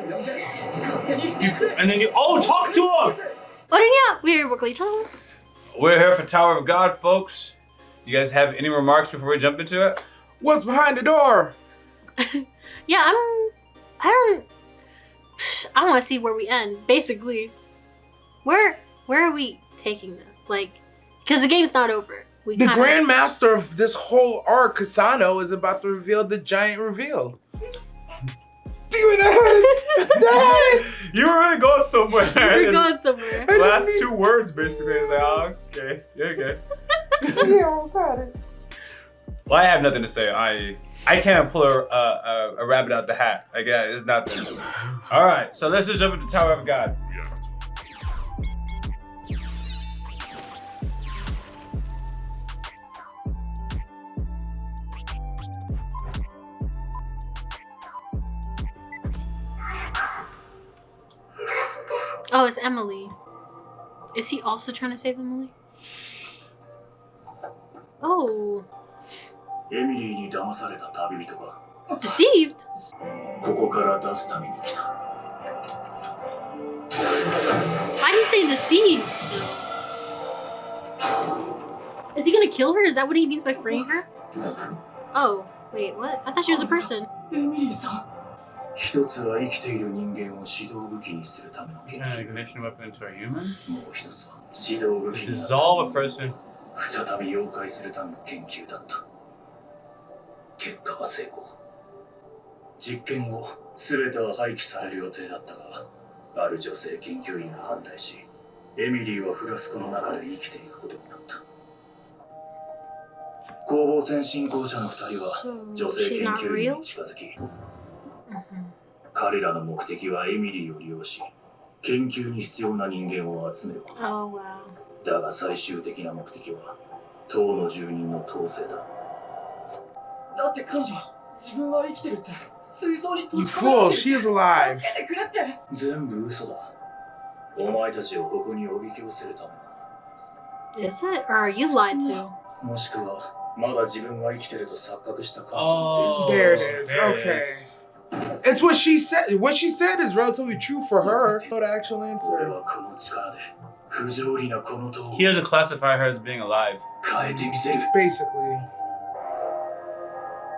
And then you talk to him. We're Yaboyrocklee channel. We're here for Tower of God, folks. You guys have any remarks before we jump into it? What's behind the door? Yeah, I don't want to see where we end. Basically, where are we taking this? Like, because the game's not over. The Grandmaster of this whole arc, Kasano, is about to reveal the giant reveal. You were really going somewhere. We're going somewhere. Last two words, basically. It's like, oh, okay, you're good. Yeah, almost had it. Well, I have nothing to say. I can't pull a rabbit out the hat. Like, yeah, it's nothing. All right, so let's just jump into Tower of God. Oh, it's Emily. Is he also trying to save Emily? Oh. Deceived? Why do you say deceived? Is he gonna kill her? Is that what he means by freeing her? Oh, wait, what? I thought she was a person. Ignition weapon into a human? Dissolve a person. So, she's not real? 彼らの目的はエミリーを利用し、研究に必要な人間を集めること。Oh, wow. だが最終的な目的は党の住人の統制だ。だって彼女は自分は生きてるって水槽に閉じ込められてる。 She is alive. 助けてくれって。全部嘘だ。お前たちをここにおびき寄せるため。Is it? Or are you lied to? もしくはまだ自分が生きてると錯覚した彼女の。 There it is. Okay. It's what she said. What she said is relatively true for her. No, the actual answer. He doesn't classify her as being alive. Basically.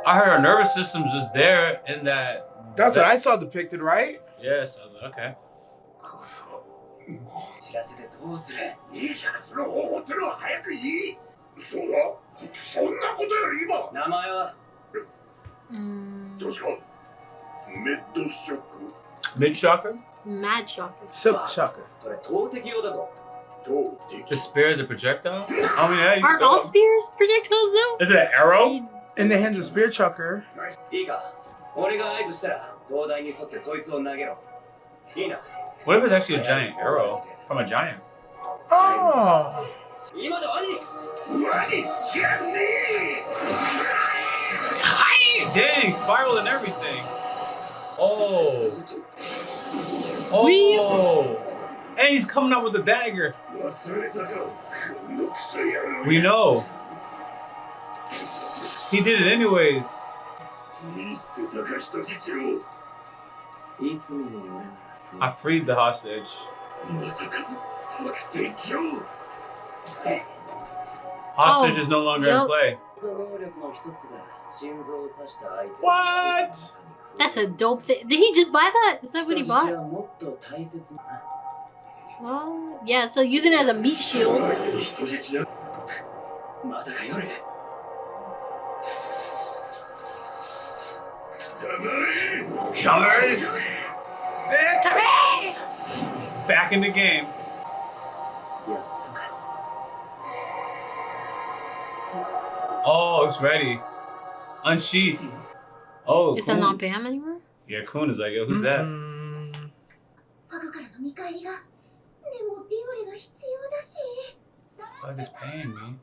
I heard her nervous system's just there in that. That's what I saw depicted, right? Yes, I was like, okay. Mid shocker? Mad shocker. Silk shocker. The spear is a projectile? I mean, yeah, Aren't all spears projectiles though? Is it an arrow? In the hands of spear chucker. What if it's actually a giant arrow from a giant? Oh. Dang, spiral and everything. Oh. Oh. And he's coming out with a dagger. We know. He did it anyways. I freed the hostage. Hostage is no longer in play. What? That's a dope thing. Did he just buy that? Is that what he bought? Well, yeah, so using it as a meat shield. Victory! Back in the game. Oh, it's ready. Unsheath. Oh, is that not Bam anymore? Yeah, Kun is like, yo, who's that? Bug is paying me.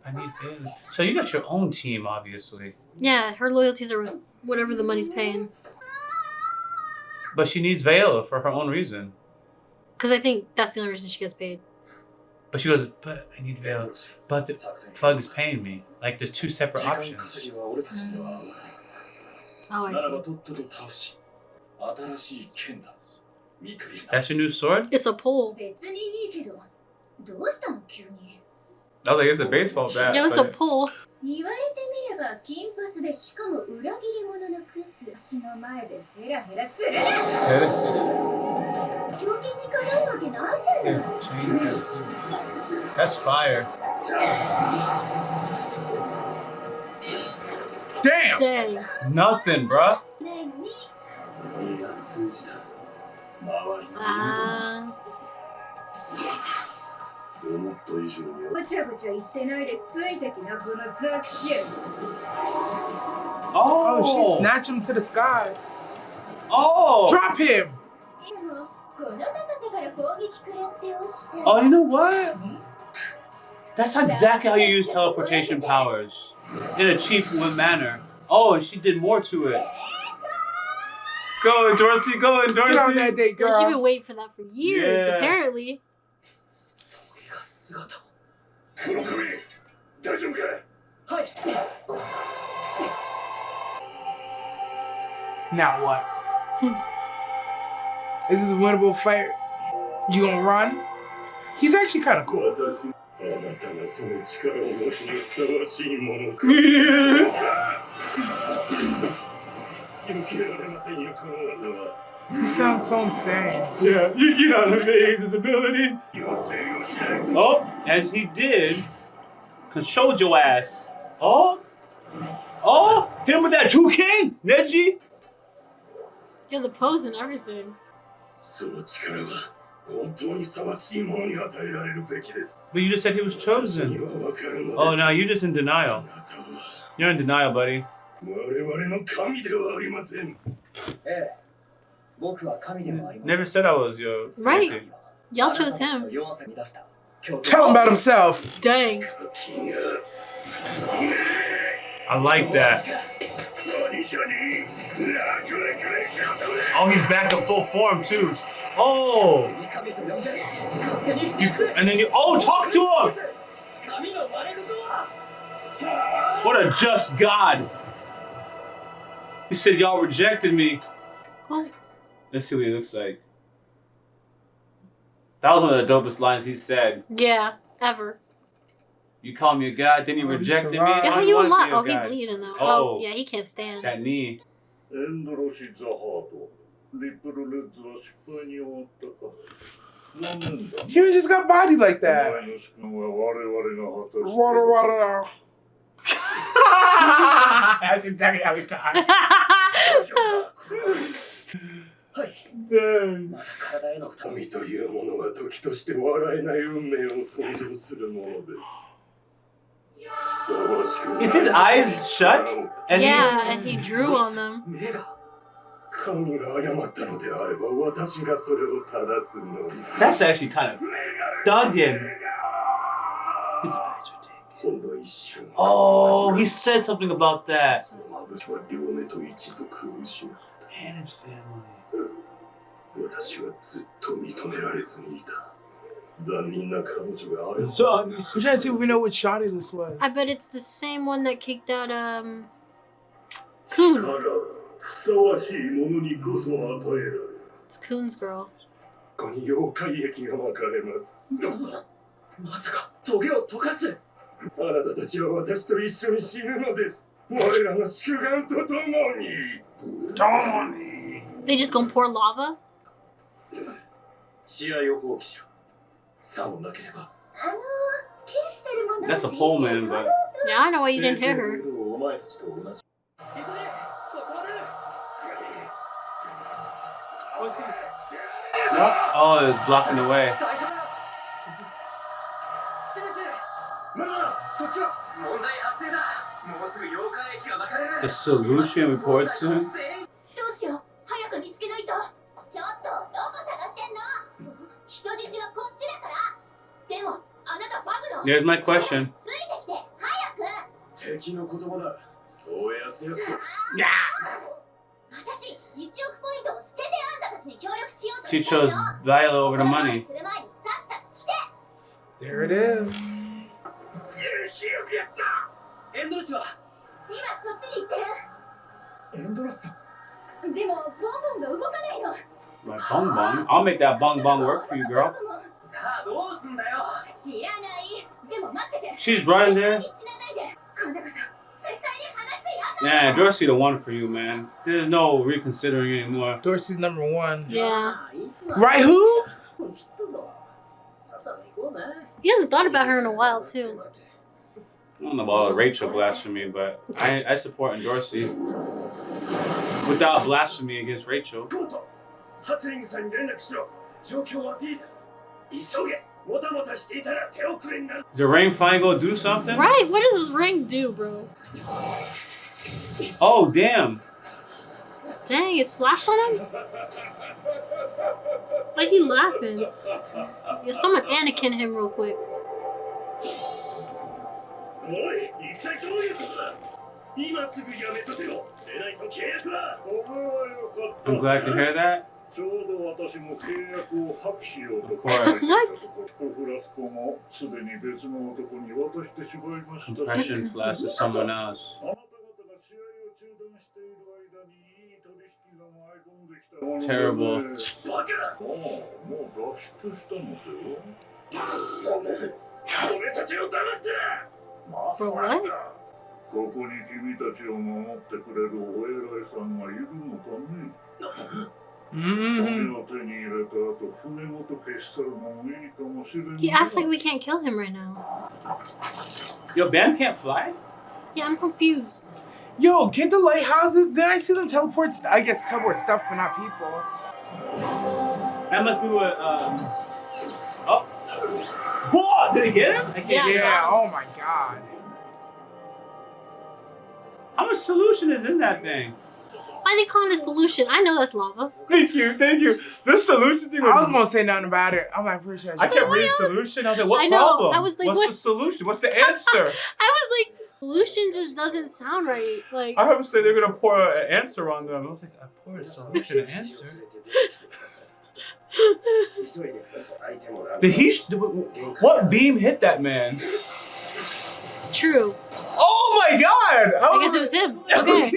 I need this. So you got your own team, obviously. Yeah, her loyalties are with whatever the money's paying. But she needs Vela for her own reason. Because I think that's the only reason she gets paid. But she goes, but I need Vela. But the Fug is paying me. Like, there's two separate options. Oh, I see. 新しい剣だ。見くびるな。 That's your new sword? It's a pole. 別にいいけど、どうしたの急に。 I was like, it's a baseball bat. Yo, it's a but- pole. 言われてみれば金髪でしかも裏切り者のクズ。私の前でヘラヘラするな。狂犬にかなうわけないじゃない。 That's fire. Damn! Dang. Nothing, bruh. ねにいや通じた。周りの Ah. 思った以上にごちゃごちゃ言ってないでついてきなこの雑誌。 Oh, she Oh. snatched him to the sky. Oh. Drop him! でもこの高さから攻撃食らって落ちて。 Oh, you know what? That's exactly how you use teleportation powers. In a cheap manner. Oh, and she did more to it. Go, Dorsey, go, Get on Dorsey. that date, Yeah, she been girl. waiting for that for years, Yeah. apparently. 姿を。この髪大丈夫か。はい。 Now what? Is this a winnable fight? You gonna run? He's actually kind of cool. 私あなたがその力を持つにふさわしいものか。避けられませんよこの技は。 He sounds so insane. Yeah, you get out of his ability. 要請をしないと。 Oh, as he did, controlled your ass. Oh, oh, hit him with that true king, Neji. Yeah, the pose and everything. その力は本当にふさわしいものに与えられるべきです。 But you just said he was 私に chosen. はわかるのです。 Oh, no, you're just in あ denial. なたは You're in denial, buddy. 我々の神ではありません。ええ、僕は神でもありません。 Never said I was your. Right. something. Y'all chose him. Tell him about himself. Dang. 時が I like that. 何じゃねえ。ラクレクレシャトレ。 Oh, he's back to full form too. Oh, and then you. Oh, talk to him. 神の真似事は。 What a just God. He said y'all rejected me. Oh, Let's see what he looks like. That was one of the dopest lines he said. yeah, ever. You call me a god, then you Oh, he rejected me. survived. Yeah, how I you wanna alive? be a Oh, he god. bleeding though. Oh. Oh, yeah, he can't stand. That knee. エンドロシザハート。リップルレッズは失敗に終わったか。残念だ。 He just got bodied like お that. 前の主君は我々が果たして Water, water. That's exactly how he talks. はい。 Dang. まだ体への負担。神というものが時として笑えない運命を想像するものです。ふさわしくない Is his eyes shut? And Yeah, and he drew on them. 目が神が謝ったのであれば私がそれを正すのに。 that's actually kind of dug in. His eyes are taken. ほんの一瞬。 Oh, he said something about that. その眩は両目と一族を失う。 And his family. 私はずっと認められずにいた。残忍な彼女があれを。 So, We're trying to see if we know what shoddy this was. I bet it's the same one that kicked out Coon. 力はふさわしいものにこそ与えられる。 It's Coon's girl. ここに妖怪液が巻かれます。まさかトゲを溶かす。あなたたちは私と一緒に死ぬのです。我らの祝願とともに。 They just gonna pour lava? 試合を放棄しろ。さもなければ。決してるもの that's a pole man, but. Yeah, I know why you didn't hit her. お前たちと同じ。急げ、ここまで。 Oh, it was blocking the way. 最初だ。先生。まあ、そっちは問題発生だ。もうすぐ妖怪液が巻かれる。 The solution reports soon. どうしよう早く見つけないとちょっとどこ探してんの人質はこっちだからでもあなたバグの There's my question. ついてきて早く敵の言葉だ。そうやすやすと。私1億ポイントを捨ててあんたたちに協力しようと She してる chose の Viola over the money. する前にさっさと来て There it is. 許しよくやった。エンドルチは今そっちに行ってるエンドロスさん。でもボンボンが動かないの。 My bong bong. I'll make that bong bong work for you, girl. さあどうすんだよ。知らない。でも待ってて。 She's running there. 死なないで。今度こそ絶対に話してやん Nah, Dorsey the one for you, man. There's no reconsidering anymore. Dorsey's number one. Yeah. Right, who? He hasn't thought about her in a while, too. I don't know about Rachel blasphemy, but I support Dorsey. Without blasphemy against Rachel. ハツリングさんに連絡しろ。状況は D だ。急げ。もたもたしていたら手遅れになる。 Is the ring finally gonna do something? Right? What does this ring do, bro? Oh, damn. Dang, it slashed on him? Like he laughing. Yo, someone Anakin him real quick. おい、一体どういうことだ。今すぐやめさせろ。でないと契約は。 I'm glad to hear that. ちょうど私も契約を破棄しようと考 What? えていたところ、フラスコもすでに別の男に渡してしまいました。 Compression flash to someone else. あなた方が試合を中断している間にいい取引が舞い込んできたもので。 Terrible. バカだ。もう脱出したのでは。俺たちを騙してな。まさ For か what? ここに君たちを守ってくれるお偉いさんがいるのかね。金を手に入れた後、船ごと消したらもういいかもしれない。 He acts like we can't kill him right now. Yo, Bam can't fly? Yeah, I'm confused. Yo, can the lighthouses? Did I see them teleport? I guess teleport stuff, but not people. That must be what, Oh. Whoa! Did it get him? I can't. Yeah, oh my god. How much solution is in that thing? Why are they calling it solution? I know that's lava. Thank you. This solution thing I was gonna say nothing about it. I'm like, pretty sure. I kept reading solution. I was like, what I know. problem? I was like, what's what? the solution? What's the answer? I was like, solution just doesn't sound right. Like, I heard them say they're gonna pour an answer on them. I was like, I pour a solution, an answer? Did he? What beam hit that man? true. Oh my god! I guess it was him. Okay.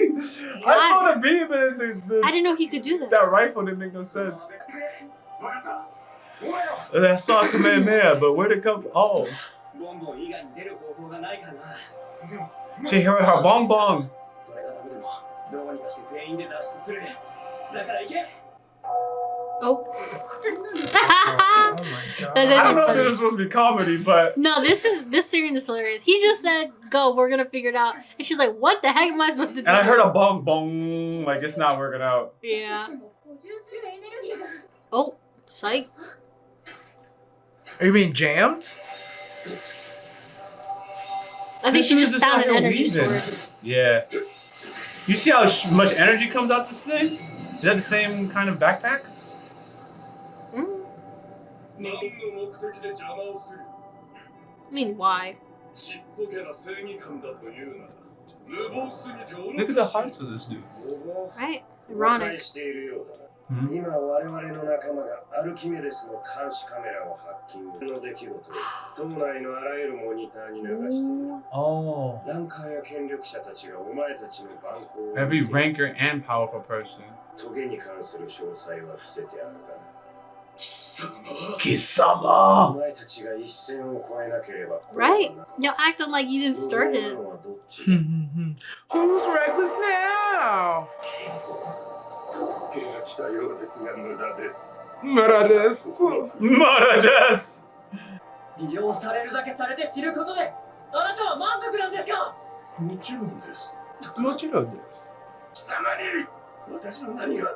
I saw the beam and the I didn't know he could do that. that rifle didn't make no sense. And I saw Kamehameha, but where'd it come from? Oh. ボンボン以外に出る方法がないかな。 She heard her bong bong. それがダメでもどうにかして全員で脱出する。だから行け。 Oh. Oh my god. That's I don't know if funny. this is supposed to be comedy, but No, this scene is hilarious. He just said, "Go, we're gonna figure it out," and she's like, "What the heck am I supposed to do?" and I heard a bong bong, like it's not working out. Yeah. でも補充するエネルギーが Oh, psych. Are you being jammed? I think This she dude's just just found out an here energy weaving. source. Yeah. You see how much energy comes out this thing? Is that the same kind of backpack? Mm. 何の目的で邪魔をする。 I mean, why? ちっぽけな正義感だというなら無謀すぎて愚かしい。 Look at the hearts of this dude. Right? 誤解 Ironic. しているようだな。 Hmm? 今我々の仲間がアルキメデスの監視カメラをハッキングの出来事で島内のあらゆるモニターに流している。 Oh. ランカーや権力者たちがお前たちの蛮行を Every ranker and powerful person. トゲに関する詳細は伏せてあるがお Kisama! 前たちが一線を越えなければ Right? Y'all acting like you didn't start it. Who's reckless now? 助けが来たようですが無駄です。 Murderous. Maradas! 利用されるだけされて知ることであなたは満足なんですか。もちろんです。 Mochiro this. 貴様に私の何が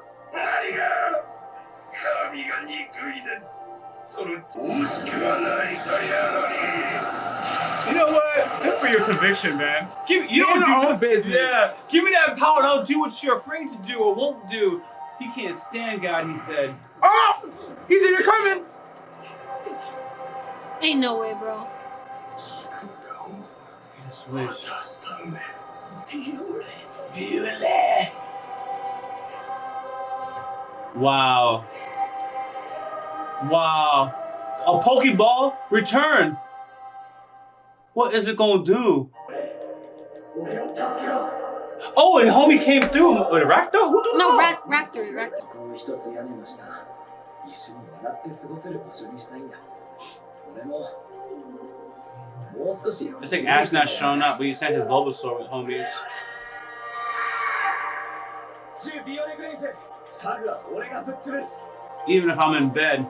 神が憎いです。その惜しくはないとやのに。 You know what? Good for your conviction, man. You Stand on your own business. Yeah, give me that power. Don't do what you're afraid to do or won't do. He can't stand God, he said. Oh! He's in there coming! Ain't no way, bro. Wow. Wow. A Pokeball return. What is it gonna do? Oh, and homie came through with Rakta? Who do No, know? Raptor. この一つ屋根の下一緒に笑って過ごせる場所にしたいんだ俺ももう少し It's like Ash not showing up, but he sent his Bulbasaur with homies. ビオレグレイスサグは俺がぶっ潰す Even if I'm in bed.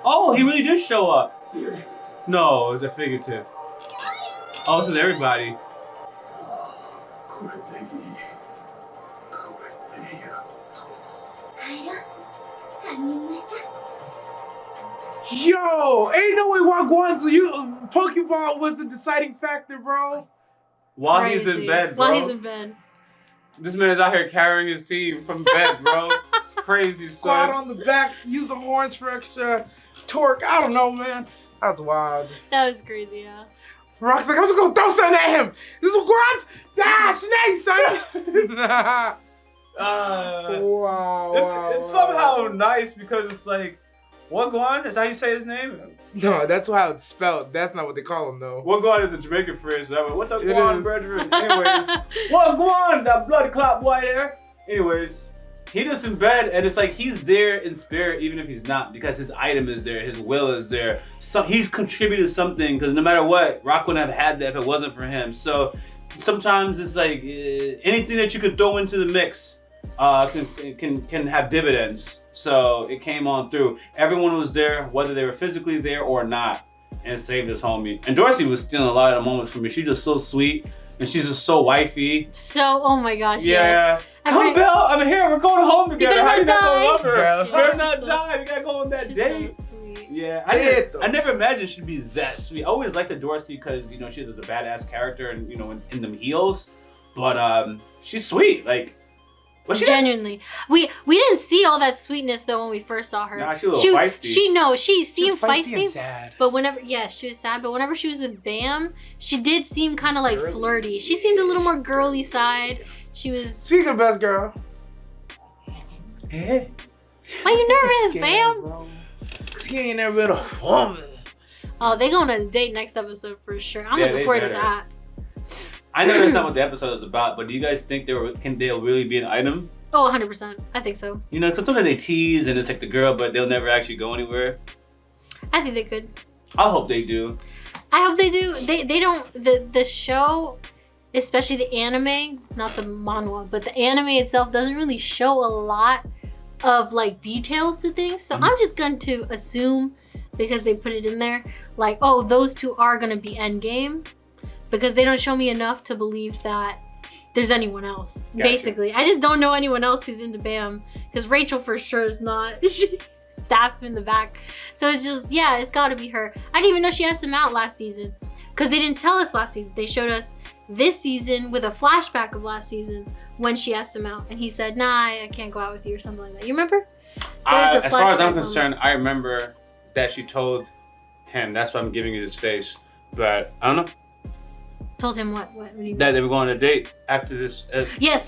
Oh, he really did show up. No, it was a figurative. Oh, this is everybody. これでいいこれでやっと帰ろう犯人はさ Yo, ain't no way Wagwan's Pokeball was the deciding factor, bro. While he's in Crazy. bed, bro. While he's in bed. This man is out here carrying his team from bed, bro. It's crazy, Squad son. on the back, use the horns for extra torque. I don't know, man. That's wild. That was crazy, yeah. Rock's like, I'm just gonna throw something at him. This is Wagwan's. Ah, Sinead, son. Wow. It's somehow nice because it's like, Wagwan? Is that how you say his name? No, that's how it's spelled. That's not what they call him, though. Wagwan is a Jamaican phrase. That way, what the It Guan, is. brethren? Anyways, Wagwan, that blood clot boy there. Anyways, he just in bed, and it's like he's there in spirit, even if he's not, because his item is there, his will is there. So he's contributed something, because no matter what, Rock wouldn't have had that if it wasn't for him. So sometimes it's like anything that you could throw into the mix can have dividends. So it came on through. Everyone was there, whether they were physically there or not, and it saved his homie. And Dorsey was stealing a lot of the moments for me. She's just so sweet, and she's just so wifey. So, oh my gosh, Yeah. yes. Come, Belle, I'm here. We're going home together. better How you not not gonna die. love her? Bro. You better She's not so- die. We gotta go on that She's date. so sweet. Yeah, Dead, I never imagined she'd be that sweet. I always liked the Dorsey because you know she's a badass character and you know in them heels, but she's sweet. Like, what's she? Genuinely, we didn't see all that sweetness though when we first saw her. Nah, she's a little feisty. She She's seemed feisty and feisty, sad. but whenever she was sad. But whenever she was with Bam, she did seem kind of like Girly. flirty. She seemed a little more girly side. She was. Speaking of best girl. Hey. Why you nervous, Scared, Bam? bro. Cause he ain't never been a woman. Oh, they going on a date next episode for sure. I'm Yeah, looking they forward to better. that. I know that's not what the episode is about, but do you guys think they'll really be an item? Oh, 100%. I think so. You know, because sometimes they tease and it's like the girl, but they'll never actually go anywhere. I think they could. I hope they do. I hope they do. They don't. The show, especially the anime, not the manhwa, but the anime itself doesn't really show a lot of like details to things. So I'm just going to assume, because they put it in there, like, oh, those two are gonna be endgame, because they don't show me enough to believe that there's anyone else. Gotcha. Basically, I just don't know anyone else who's into Bam, because Rachel for sure is not. She stabbed him in the back. So it's just, yeah, it's got to be her. I didn't even know she asked him out last season, because they didn't tell us last season. They showed us this season with a flashback of last season when she asked him out, and he said, "Nah, I can't go out with you," or something like that. You remember? There was a As far as flashback I'm moment. concerned, I remember that she told him. That's why I'm giving you this face. But I don't know Told him what? What do you mean? that they were going on a date after this. Yes.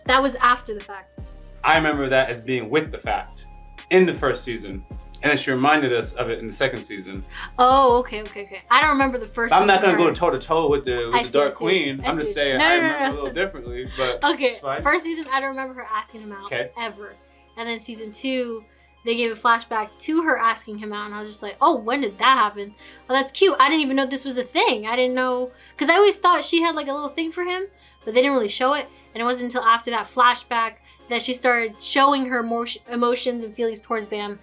That was after the fact. I remember that as being with the fact in the first season, and then she reminded us of it in the second season. Oh, okay. I don't remember the first. I'm not gonna season go toe to toe with the I see, Dark I see. Queen. I I'm just see. saying No, I no, no, remember no. a little differently, but Okay, it's fine. first season, I don't remember her asking him out Okay. ever. And then season 2, they gave a flashback to her asking him out, and I was just like, oh, when did that happen? Oh, that's cute. I didn't even know this was a thing. I didn't know, because I always thought she had like a little thing for him, but they didn't really show it. And it wasn't until after that flashback that she started showing her more emotions and feelings towards Bam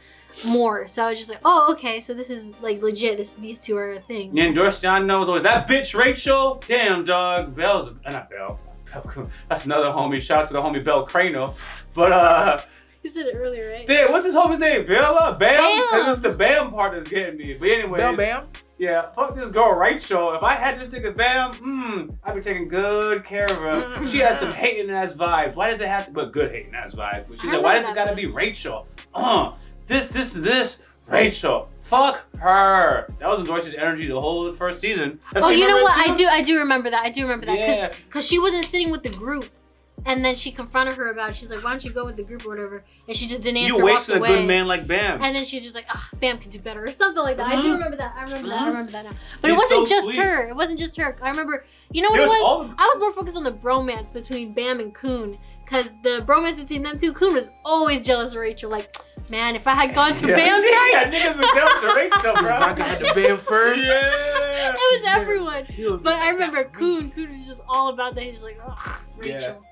more. So I was just like, oh, okay, so this is like legit. These two are a thing. Yeah, and Dorsey knows always that bitch Rachel. Damn dog, Belle's not Belle. That's another homie. Shout out to the homie Belle Crano. But You said it earlier, right? damn, what's his homie's name? Bella? Bam? Bam. Because it's the Bam part that's getting me. But anyway. Bam Bam. Yeah, fuck this girl Rachel. If I had this nigga Bam, I'd be taking good care of her. She has some hating ass vibes. Why does it have to be good hating ass vibes? But she's I like, why love does it that gotta book. be Rachel? This, Rachel. Fuck her. That was Dorsey's energy the whole first season. That's Oh, why you know remember what? it too? I do remember that. Yeah. Because she wasn't sitting with the group And then she confronted her about it. She's like, why don't you go with the group or whatever? And she just didn't answer. You wasted a walked away. good man like Bam. And then she's just like, Bam could do better or something like that. I do remember that. I remember that now. But He's it wasn't so just sweet. her. It wasn't just her. I remember, you know what It it was was? all the- I was more focused on the bromance between Bam and Kun. Because the bromance between them two, Kun was always jealous of Rachel. Like, man, if I had gone to Bam's Yeah, first. niggas was jealous of Rachel, bro. I got the Bam first. Yeah. It was everyone. He was But I like, remember "That's Kun was just all about that. He's just like, Rachel.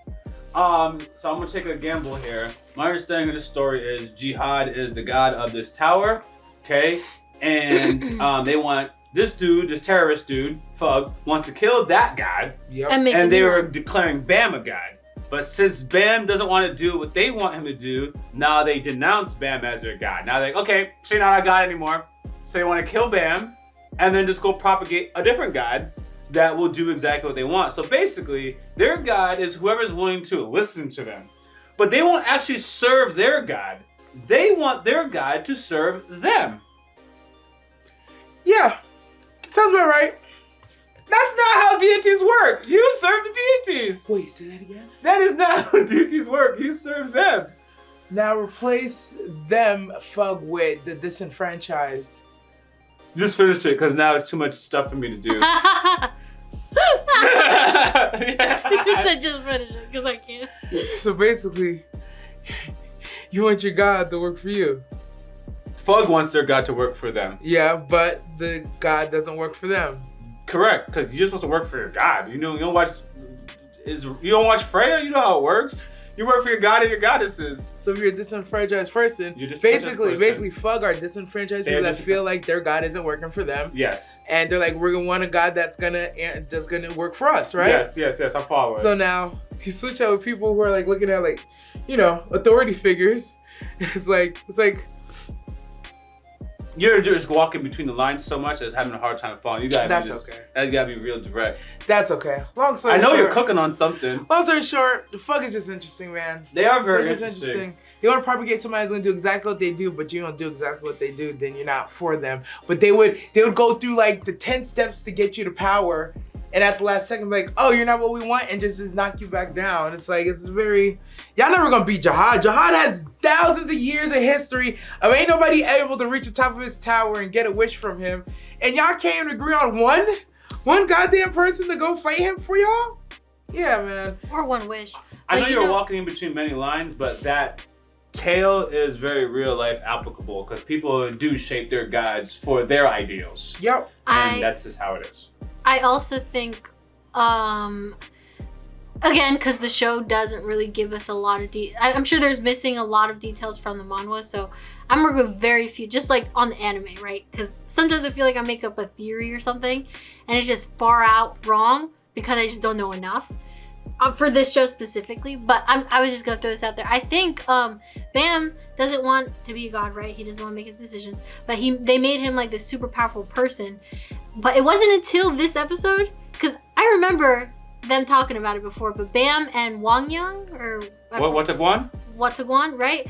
So I'm gonna take a gamble here. My understanding of the story is Jihad is the god of this tower, okay? And they want this terrorist dude, Fug, wants to kill that god, Yep. And make a and they new were one. declaring Bam a god. But since Bam doesn't want to do what they want him to do, now they denounce Bam as their god. Now they're like, okay, so you're not a god anymore. So they want to kill Bam, and then just go propagate a different god that will do exactly what they want. So basically, their god is whoever's willing to listen to them. But they won't actually serve their god. They want their god to serve them. Yeah. Sounds about right. That's not how deities work. You serve the deities. Wait, say that again? That is not how deities work. You serve them. Now replace them, Fug, with the disenfranchised. Just finish it, because now it's too much stuff for me to do. He said just finish it, because I can't. So basically, you want your God to work for you. Fug wants their god to work for them. Yeah, but the God doesn't work for them. Correct, because you're supposed to work for your god. You don't watch Freya. You know how it works. You work for your god and your goddesses. So if you're a disenfranchised person, You're disenfranchised basically Fug are disenfranchised They're people that feel like their God isn't working for them. Yes. And they're like, we're gonna want a God that's gonna work for us, right? Yes. I'm following. So now you switch out with people who are like looking at like, authority figures. It's like you're just walking between the lines so much as having a hard time following. You gotta okay. You gotta be real direct. That's okay. Long story I know short, you're cooking on something. Long story short, the Fug is just interesting, man. They are very Fug is interesting. You want to propagate somebody who's gonna do exactly what they do, but you don't do exactly what they do, then you're not for them. But they would go through like the 10 steps to get you to power, and at the last second, like, oh, you're not what we want, and just knock you back down. It's like, it's very, y'all never gonna beat Jihad. Jihad has thousands of years of history of ain't nobody able to reach the top of his tower and get a wish from him. And y'all can't even agree on one goddamn person to go fight him for y'all? Yeah, man. Or one wish. I know But you're walking in between many lines, but that tale is very real life applicable because people do shape their gods for their ideals. Yep. And that's just how it is. I also think, again, because the show doesn't really give us a lot of I'm sure there's missing a lot of details from the manhwa, so I'm gonna go with very few, just like on the anime, right? Because sometimes I feel like I make up a theory or something, and it's just far out wrong because I just don't know enough for this show specifically. But I was just gonna throw this out there. I think Bam doesn't want to be a god, right? He doesn't want to make his decisions, but they made him like this super powerful person. But it wasn't until this episode, because I remember them talking about it before, but Bam and Wangyang, or Wataguan, right?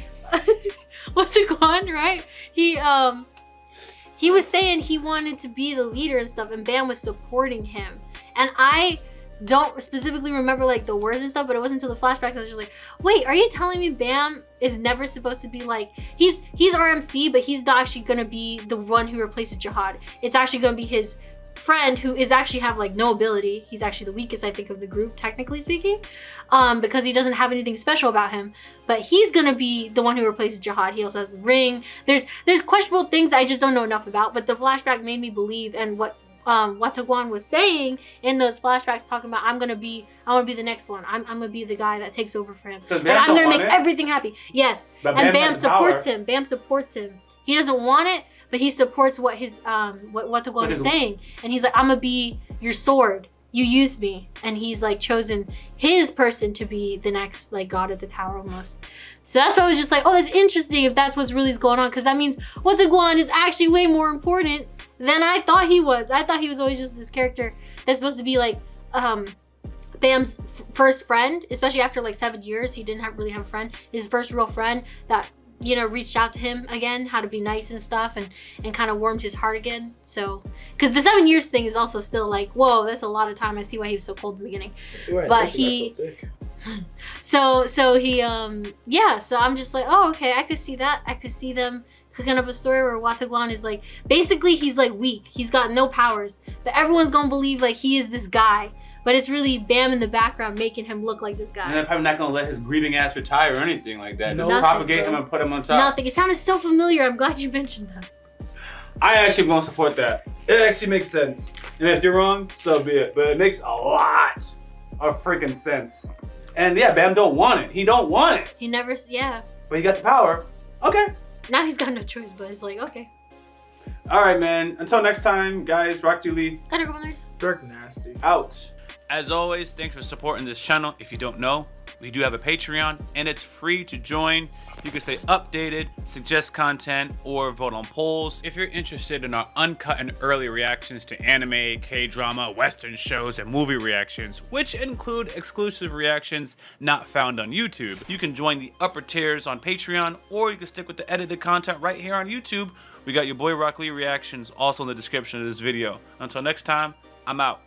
Wataguan, right? He was saying he wanted to be the leader and stuff, and Bam was supporting him. And I don't specifically remember like the words and stuff, but it wasn't until the flashbacks I was just like, wait, are you telling me Bam is never supposed to be like, he's RMC, but he's not actually gonna be the one who replaces Jihad. It's actually gonna be his friend who is actually have like no ability. He's actually the weakest, I think, of the group, technically speaking, because he doesn't have anything special about him. But he's gonna be the one who replaces Jihad. He also has the ring. There's questionable things that I just don't know enough about, but the flashback made me believe, and what Wataguan was saying in those flashbacks, talking about I want to be the next one. I'm gonna be the guy that takes over for him, and I'm gonna make everything happy. Yes, but and Bam supports him. Bam supports him. He doesn't want it, but he supports what his what Wataguan is saying, and he's like, I'm gonna be your sword. You use me, and he's like chosen his person to be the next like god of the tower almost. So that's why I was just like, oh, that's interesting if that's what's really going on, because that means Wataguan is actually way more important than I thought he was. I thought he was always just this character that's supposed to be like Bam's first friend, especially after like 7 years. He didn't really have a friend. His first real friend that you know, reached out to him again, how to be nice and stuff, and kind of warmed his heart again. So, because the 7 years thing is also still like, whoa, that's a lot of time. I see why he was so cold in the beginning. But he, so he, yeah. So I'm just like, oh, okay, I could see that. I could see them cooking up a story where Wataguan is like, basically he's like weak. He's got no powers, but everyone's gonna believe like he is this guy. But it's really Bam in the background making him look like this guy. And they're probably not gonna let his grieving ass retire or anything like that. Just Nothing, propagate bro. him and put him on top. Nothing. It sounded so familiar. I'm glad you mentioned that. I actually won't support that. It actually makes sense. And if you're wrong, so be it. But it makes a lot of freaking sense. And yeah, Bam don't want it. He don't want it. He never, yeah. But he got the power. Okay. Now he's got no choice, but it's like, okay. All right, man. Until next time, guys. Yaboyrocklee I don't go there. Dark nasty. out. As always, thanks for supporting this channel. If you don't know, we do have a Patreon and it's free to join. You can stay updated, suggest content, or vote on polls. If you're interested in our uncut and early reactions to anime, K-drama, Western shows, and movie reactions, which include exclusive reactions not found on YouTube, you can join the upper tiers on Patreon, or you can stick with the edited content right here on YouTube. We got your boy Rock Lee reactions also in the description of this video. Until next time, I'm out.